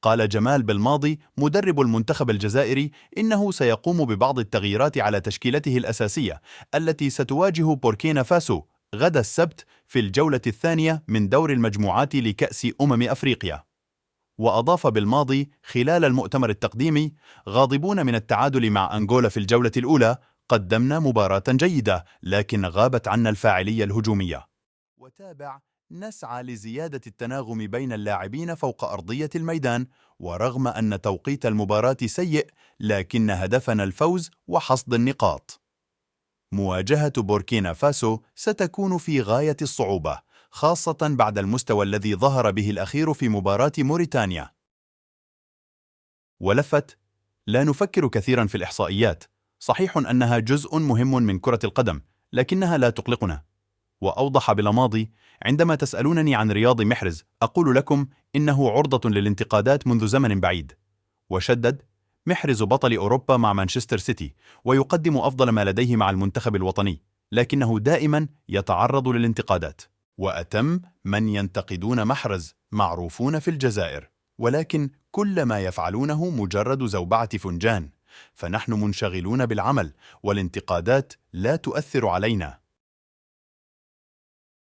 قال جمال بالماضي مدرب المنتخب الجزائري إنه سيقوم ببعض التغييرات على تشكيلته الأساسية التي ستواجه بوركينا فاسو غدا السبت في الجولة الثانية من دور المجموعات لكأس أفريقيا. وأضاف بالماضي خلال المؤتمر التقديمي: غاضبون من التعادل مع أنغولا في الجولة الأولى، قدمنا مباراة جيدة لكن غابت عنا الفاعلية الهجومية. وتابع: نسعى لزيادة التناغم بين اللاعبين فوق أرضية الميدان، ورغم أن توقيت المباراة سيء لكن هدفنا الفوز وحصد النقاط. مواجهة بوركينا فاسو ستكون في غاية الصعوبة، خاصة بعد المستوى الذي ظهر به الأخير في مباراة موريتانيا. ولفت: لا نفكر كثيرا في الإحصائيات، صحيح أنها جزء مهم من كرة القدم لكنها لا تقلقنا. وأوضح بالماضي: عندما تسألونني عن رياض محرز أقول لكم إنه عرضة للانتقادات منذ زمن بعيد. وشدد: محرز بطل أوروبا مع مانشستر سيتي ويقدم أفضل ما لديه مع المنتخب الوطني، لكنه دائما يتعرض للانتقادات. وأتم: من ينتقدون محرز معروفون في الجزائر، ولكن كل ما يفعلونه مجرد زوبعة فنجان، فنحن منشغلون بالعمل والانتقادات لا تؤثر علينا.